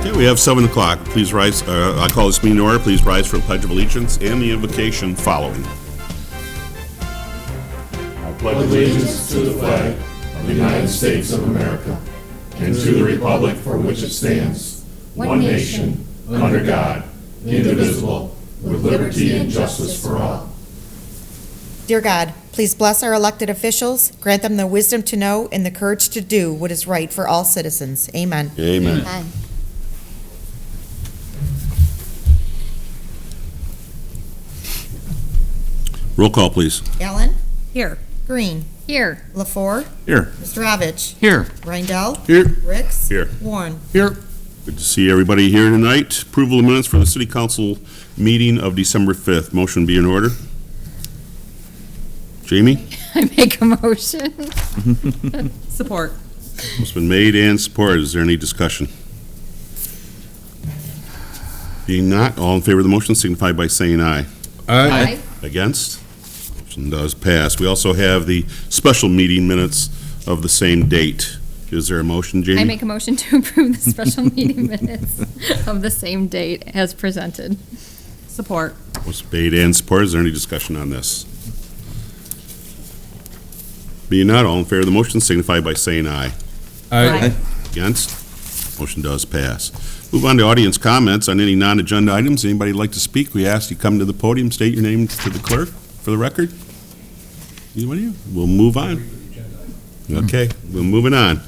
Okay, we have 7 o'clock. Please rise. I call this meeting to order. Please rise for the Pledge of Allegiance and the invocation following. I pledge allegiance to the flag of the United States of America and to the republic for which it stands, one nation, under God, indivisible, with liberty and justice for all. Dear God, please bless our elected officials, grant them the wisdom to know and the courage to do what is right for all citizens. Amen. Amen. Amen. Roll call, please. Allen? Here. Green? Here. LaFour? Here. Mr. Here. Reindell? Here. Ricks? Here. Warren? Here. Good to see everybody here tonight. Approval of minutes for the City Council meeting of December 5th. Motion be in order. Jamie? I make a motion. Support. It's been made and supported. Is there any discussion? Being not, all in favor of the motion signify by saying aye. Aye. Against? Motion does pass. We also have the special meeting minutes of the same date. Is there a motion, Jamie? I make a motion to approve the special meeting minutes of the same date as presented. Support. Was made and supported. Is there any discussion on this? Being not, all in favor of the motion signify by saying aye. Aye. Against? Motion does pass. Move on to audience comments on any non-agenda items. Anybody like to speak? We ask you come to the podium, state your name to the clerk for the record. Anybody? We'll move on. Okay, we're moving on.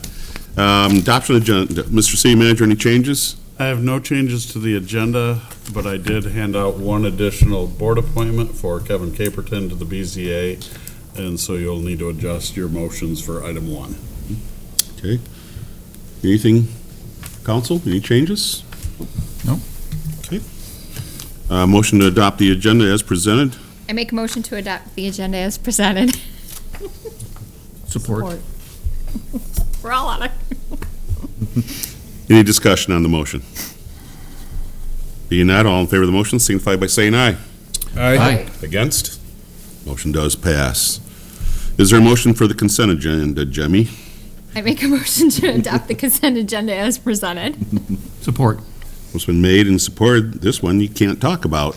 Adoption agenda. Mr. City Manager, any changes? I have no changes to the agenda, but I did hand out one additional board appointment for Kevin Caperton to the BZA, and so you'll need to adjust your motions for item 1. Okay. Anything, council? Any changes? No. Okay. Motion to adopt the agenda as presented. I make a motion to adopt the agenda as presented. Support. We're all on it. Any discussion on the motion? Being not, all in favor of the motion signify by saying aye. Aye. Against? Motion does pass. Is there a motion for the consent agenda, Jemmy? I make a motion to adopt the consent agenda as presented. Support. It's been made and supported. This one you can't talk about.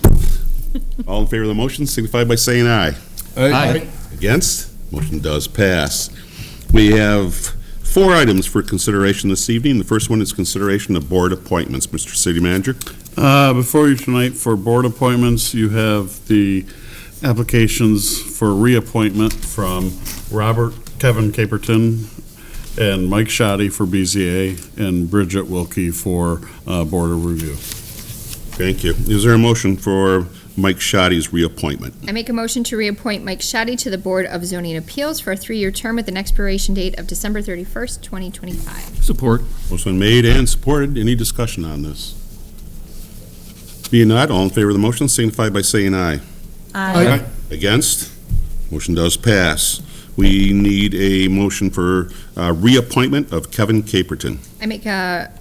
All in favor of the motion signify by saying aye. Aye. Against? Motion does pass. We have 4 items for consideration this evening. The first one is consideration of board appointments. Mr. City Manager? Before you tonight for board appointments, you have the applications for reappointment from Kevin Caperton, and Mike Shoddy for BZA, and Bridget Wilkie for Board of Review. Thank you. Is there a motion for Mike Shoddy's reappointment? I make a motion to reappoint Mike Shoddy to the Board of Zoning Appeals for a 3-year term with an expiration date of December 31st, 2025. Support. Motion made and supported. Any discussion on this? Being not, all in favor of the motion signify by saying aye. Aye. Against? Motion does pass. We need a motion for reappointment of Kevin Caperton. I make a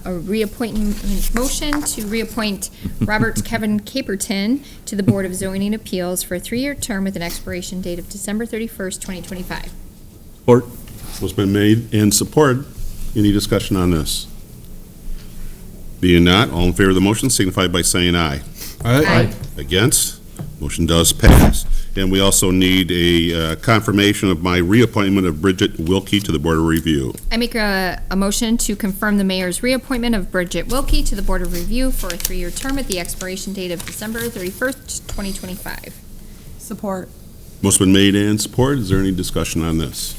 reappointment motion to reappoint Robert Kevin Caperton to the Board of Zoning Appeals for a 3-year term with an expiration date of December 31st, 2025. Support. What's been made and supported. Any discussion on this? Being not, all in favor of the motion signify by saying aye. Aye. Against? Motion does pass. And we also need a confirmation of my reappointment of Bridget Wilkie to the Board of Review. I make a motion to confirm the mayor's reappointment of Bridget Wilkie to the Board of Review for a 3-year term at the expiration date of December 31st, 2025. Support. Most been made and supported. Is there any discussion on this?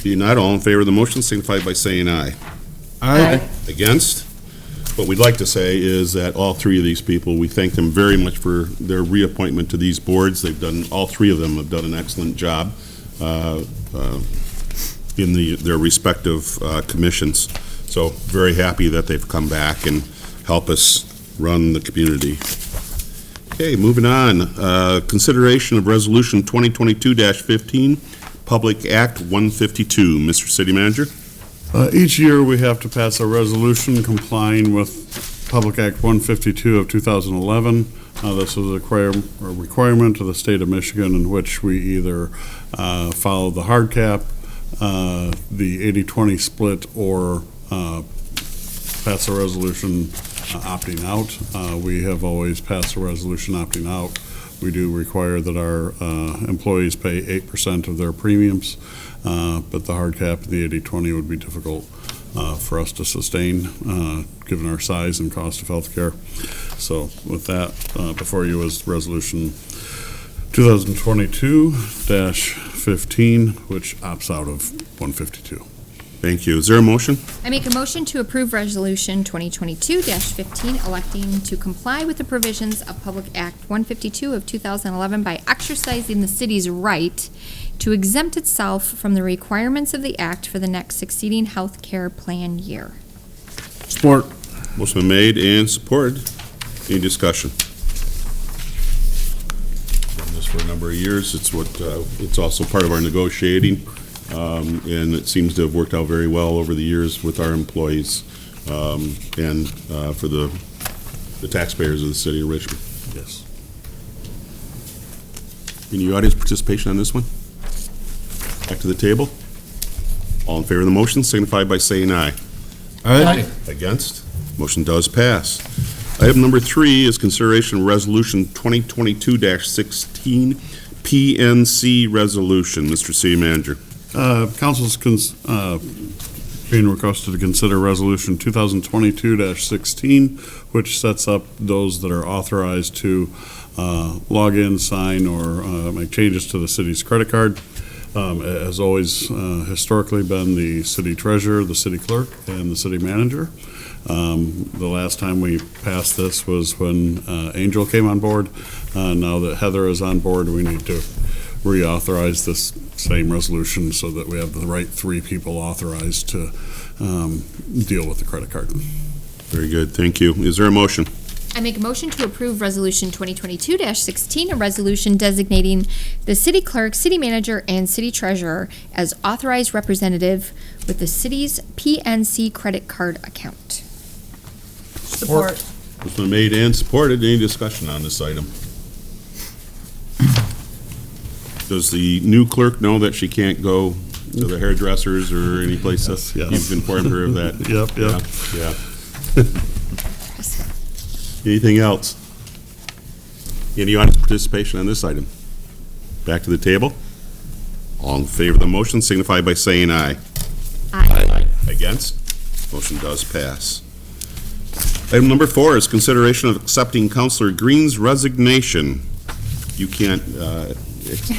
Being not, all in favor of the motion signify by saying aye. Aye. Against? What we'd like to say is that all 3 of these people, we thank them very much for their reappointment to these boards. They've done, all 3 of them have done an excellent job in their respective commissions. So very happy that they've come back and help us run the community. Okay, moving on. Consideration of Resolution 2022-15, Public Act 152. Mr. City Manager? Each year, we have to pass a resolution complying with Public Act 152 of 2011. This is a requirement of the state of Michigan in which we either follow the hard cap, the 80-20 split, or pass a resolution opting out. We have always passed a resolution opting out. We do require that our employees pay 8% of their premiums, but the hard cap of the 80/20 would be difficult for us to sustain, given our size and cost of healthcare. So with that, before you is Resolution 2022-15, which opts out of 152. Thank you. Is there a motion? I make a motion to approve Resolution 2022-15, electing to comply with the provisions of Public Act 152 of 2011 by exercising the city's right to exempt itself from the requirements of the act for the next succeeding health care plan year. Support. Motion been made and supported. Any discussion? Done this for a number of years. It's also part of our negotiating, and it seems to have worked out very well over the years with our employees, and for the taxpayers of the city of Richmond. Yes. Any audience participation on this one? Back to the table. All in favor of the motion signify by saying aye. Aye. Against? Motion does pass. Item number 3 is consideration of Resolution 2022-16, PNC Resolution. Mr. City Manager. Council's being requested to consider Resolution 2022-16, which sets up those that are authorized to log in, sign, or make changes to the city's credit card. It has always historically been the city treasurer, the city clerk, and the city manager. The last time we passed this was when Angel came on board. Now that Heather is on board, we need to reauthorize this same resolution so that we have the right 3 people authorized to deal with the credit card. Very good. Thank you. Is there a motion? I make a motion to approve Resolution 2022-16, a resolution designating the city clerk, city manager, and city treasurer as authorized representative with the city's PNC credit card account. Support. It's been made and supported. Any discussion on this item? Does the new clerk know that she can't go to the hairdressers or any place? Yes. You've informed her of that? Yep. Yeah. Anything else? Any audience participation on this item? Back to the table. All in favor of the motion signify by saying aye. Aye. Against? Motion does pass. Item number 4 is consideration of accepting Councilor Green's resignation. You can't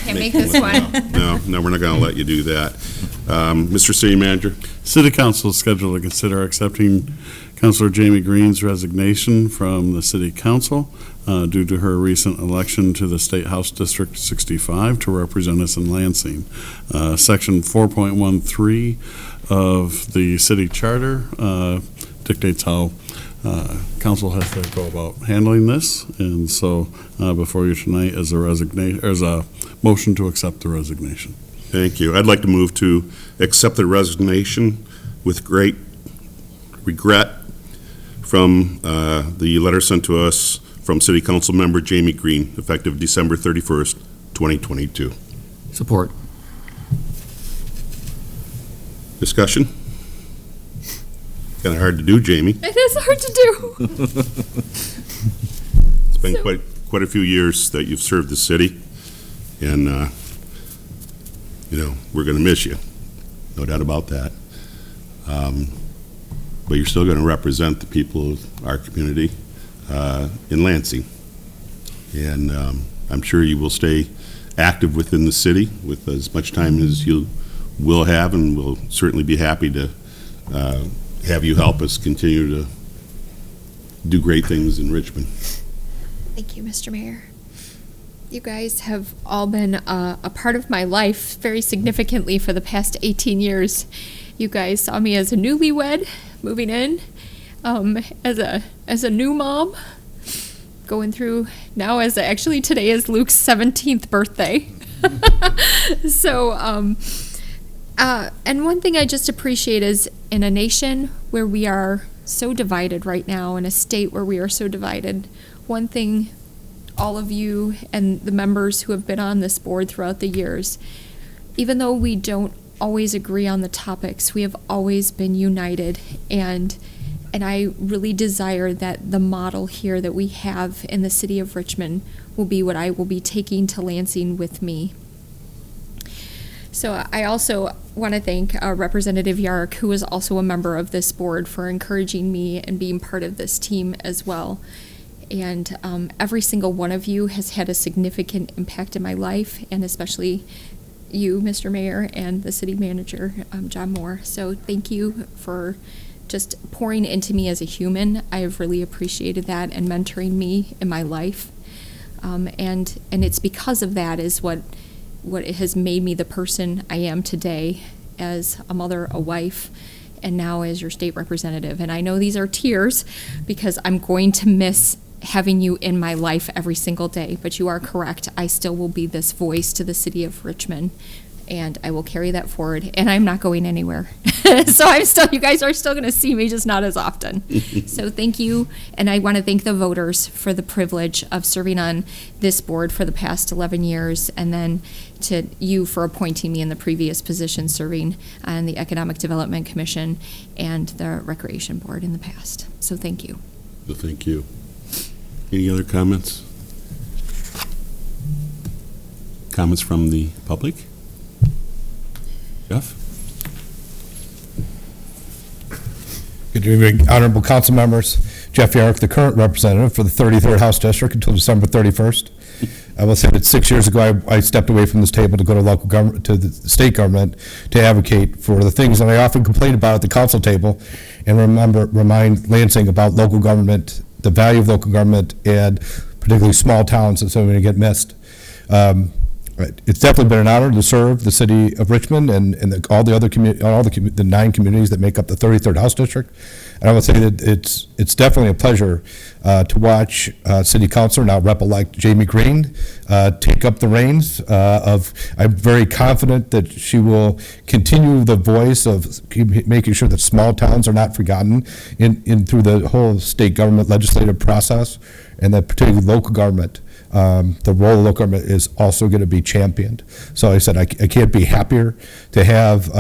make this one. No, we're not going to let you do that. Mr. City Manager? City Council is scheduled to consider accepting Councilor Jamie Green's resignation from the City Council due to her recent election to the State House District 65 to represent us in Lansing. Section 4.13 of the city charter dictates how council has to go about handling this, and so before you tonight is a motion to accept the resignation. Thank you. I'd like to move to accept the resignation with great regret from the letter sent to us from City Council Member Jamie Green, effective December 31st, 2022. Support. Discussion? Kind of hard to do, Jamie. It is hard to do. It's been quite a few years that you've served the city, and we're going to miss you, no doubt about that. But you're still going to represent the people of our community in Lansing, and I'm sure you will stay active within the city with as much time as you will have, and we'll certainly be happy to have you help us continue to do great things in Richmond. Thank you, Mr. Mayor. You guys have all been a part of my life very significantly for the past 18 years. You guys saw me as a newlywed moving in, as a new mom, going through now actually today is Luke's 17th birthday. So, and one thing I just appreciate is in a nation where we are so divided right now, in a state where we are so divided, one thing all of you and the members who have been on this board throughout the years, even though we don't always agree on the topics, we have always been united. And And I really desire that the model here that we have in the city of Richmond will be what I will be taking to Lansing with me. So I also want to thank Representative Yark, who is also a member of this board, for encouraging me and being part of this team as well. And every single one of you has had a significant impact in my life, and especially you, Mr. Mayor, and the city manager, John Moore. So thank you for just pouring into me as a human. I have really appreciated that, and mentoring me in my life. And it's because of that is what has made me the person I am today, as a mother, a wife, and now as your state representative. And I know these are tears because I'm going to miss having you in my life every single day, but you are correct. I still will be this voice to the city of Richmond, and I will carry that forward, and I'm not going anywhere. So you guys are still gonna see me, just not as often. So thank you, and I wanna thank the voters for the privilege of serving on this board for the past 11 years, and then to you for appointing me in the previous position, serving on the Economic Development Commission and the Recreation Board in the past. So thank you. Well, thank you. Any other comments? Comments from the public? Jeff? Good evening, honorable council members. Jeff Yarrick, the current representative for the 33rd House District until December 31st. I will say that 6 years ago, I stepped away from this table to go to local government, to the state government, to advocate for the things that I often complain about at the council table, and remind Lansing about local government, the value of local government, and particularly small towns that so many get missed. It's definitely been an honor to serve the city of Richmond and all the other the 9 communities that make up the 33rd House District. And I would say that it's definitely a pleasure to watch City Councilor, now Rep-elect Jamie Green, take up the reins I'm very confident that she will continue the voice of making sure that small towns are not forgotten in through the whole state government legislative process, and that particularly local government. The role of local government is also going to be championed. So I said I can't be happier to have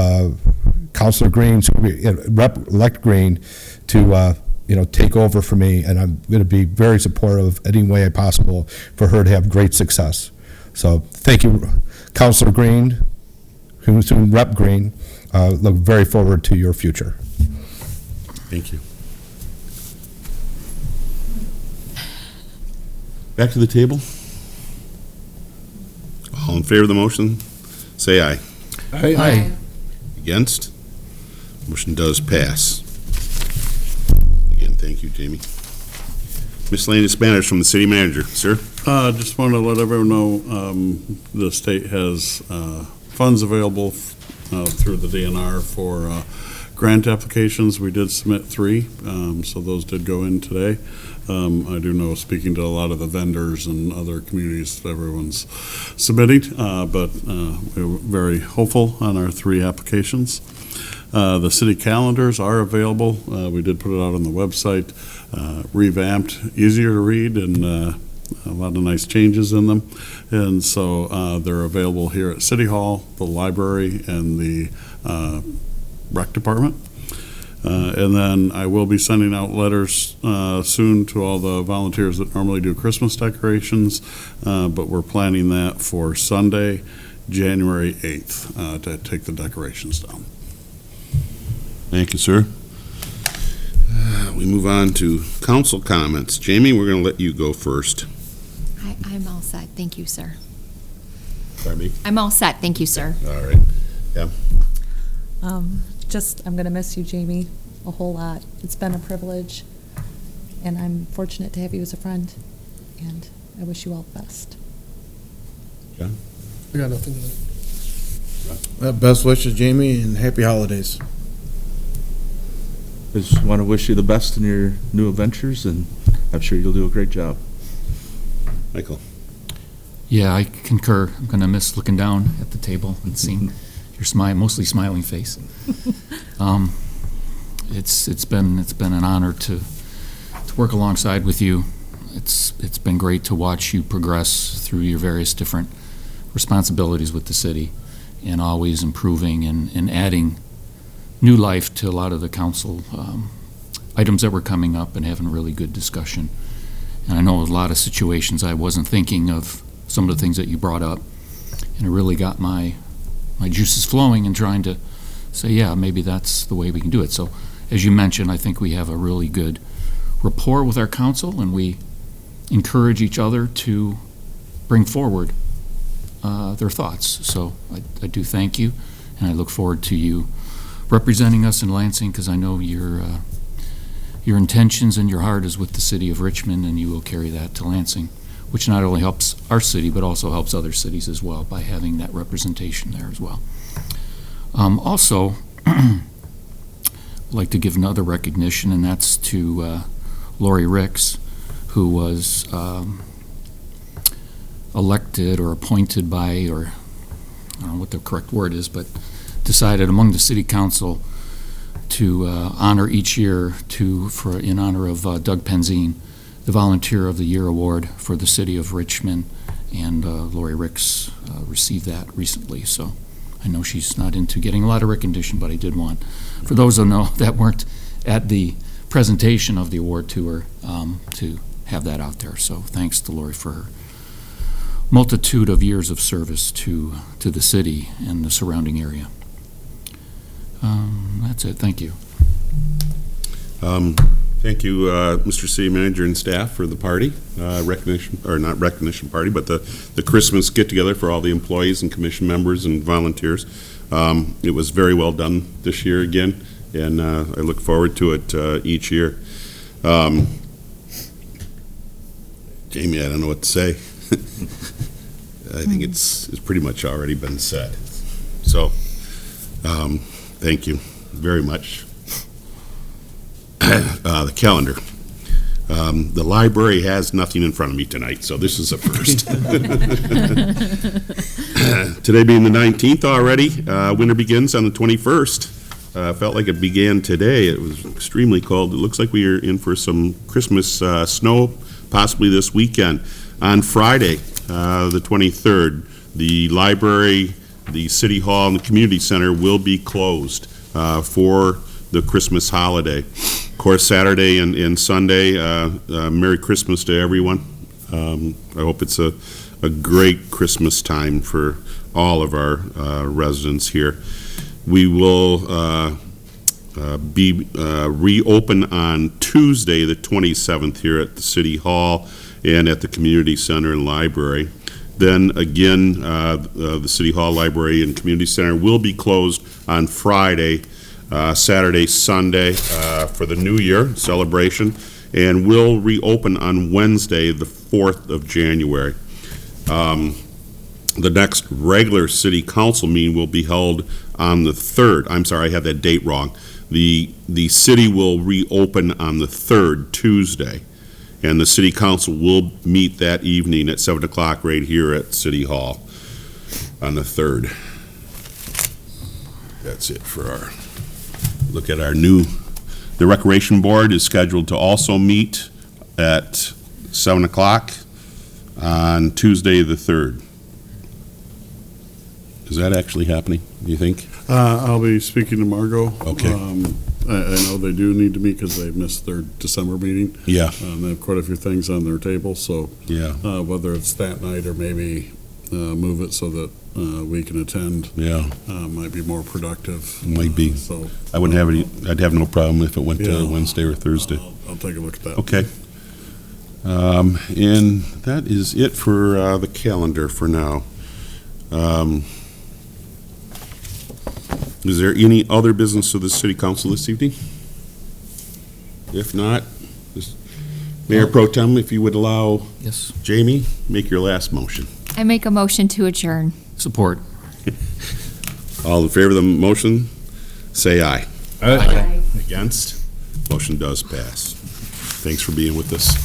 Councilor Green, Rep-elect Green, to take over for me, and I'm going to be very supportive any way possible for her to have great success. So thank you, Councilor Green, who's Rep Green. Look very forward to your future. Thank you. Back to the table. All in favor of the motion, say aye. Aye. Against? Motion does pass. Again, thank you, Jamie. Miscellaneous matters from the city manager. Sir? Just want to let everyone know the state has funds available through the DNR for grant applications. We did submit 3, so those did go in today. I do know, speaking to a lot of the vendors and other communities, everyone's submitting, but we're very hopeful on our 3 applications. The city calendars are available. We did put it out on the website, revamped, easier to read, and a lot of nice changes in them. And so they're available here at City Hall, the library, and the rec department. And then I will be sending out letters soon to all the volunteers that normally do Christmas decorations, but we're planning that for Sunday, January 8th, to take the decorations down. Thank you, sir. We move on to council comments. Jamie, we're going to let you go first. I'm all set. Thank you, sir. Pardon me? I'm all set. Thank you, sir. All right. Yeah. I'm going to miss you, Jamie, a whole lot. It's been a privilege, and I'm fortunate to have you as a friend, and I wish you all the best. John? I got nothing to best wishes, Jamie, and happy holidays. I just want to wish you the best in your new adventures, and I'm sure you'll do a great job. Michael? Yeah, I concur. I'm going to miss looking down at the table and seeing your mostly smiling face. It's been an honor to work alongside with you. It's been great to watch you progress through your various different responsibilities with the city, and always improving and adding new life to a lot of the council items that were coming up and having a really good discussion. And I know a lot of situations I wasn't thinking of some of the things that you brought up, and it really got my juices flowing and trying to say, yeah, maybe that's the way we can do it. So, as you mentioned, I think we have a really good rapport with our council, and we encourage each other to bring forward their thoughts. So I do thank you, and I look forward to you representing us in Lansing, because I know your intentions and your heart is with the city of Richmond, and you will carry that to Lansing, which not only helps our city, but also helps other cities as well by having that representation there as well. Also, I'd like to give another recognition, and that's to Lori Ricks, who was elected or appointed by, or I don't know what the correct word is, but decided among the city council to honor each year in honor of Doug Penzine, the Volunteer of the Year Award for the city of Richmond, and Lori Ricks received that recently. So I know she's not into getting a lot of recognition, but I did want, for those that weren't at the presentation of the award to her, to have that out there. So thanks to Lori for her multitude of years of service to the city and the surrounding area. That's it. Thank you. Thank you, Mr. City Manager and staff, for the party, recognition, or not recognition party, but the Christmas get-together for all the employees and commission members and volunteers. It was very well done this year again, and I look forward to it each year. Jamie, I don't know what to say. I think it's pretty much already been said. So, thank you very much. The calendar. The library has nothing in front of me tonight, so this is a first. Today being the 19th already, winter begins on the 21st. Felt like it began today. It was extremely cold. It looks like we are in for some Christmas snow, possibly this weekend. On Friday, the 23rd, the library, the city hall, and the community center will be closed for the Christmas holiday. Of course, Saturday and Sunday, Merry Christmas to everyone. I hope it's a great Christmas time for all of our residents here. We will be reopen on Tuesday, the 27th, here at the City Hall and at the Community Center and Library. Then again, the City Hall, Library, and Community Center will be closed on Friday, Saturday, Sunday for the New Year celebration, and will reopen on Wednesday, the 4th of January. The next regular City Council meeting will be held on the 3rd. I'm sorry, I had that date wrong. The city will reopen on the 3rd, Tuesday, and the City Council will meet that evening at 7 o'clock right here at City Hall on the 3rd. That's it for our look at our the Recreation Board is scheduled to also meet at 7 o'clock on Tuesday the 3rd. Is that actually happening, do you think? I'll be speaking to Margot. Okay. I know they do need to meet because they missed their December meeting. Yeah. They have quite a few things on their table, so Yeah. Whether it's that night or maybe move it so that we can attend, Yeah. might be more productive. Might be. So I wouldn't have I'd have no problem if it went Yeah. to Wednesday or Thursday. I'll take a look at that. Okay. And that is it for the calendar for now. Is there any other business of the City Council this evening? If not, Mayor Pro Tem, if you would allow Yes. Jamie, make your last motion. I make a motion to adjourn. Support. All in favor of the motion, say aye. Aye. Against? Motion does pass. Thanks for being with us.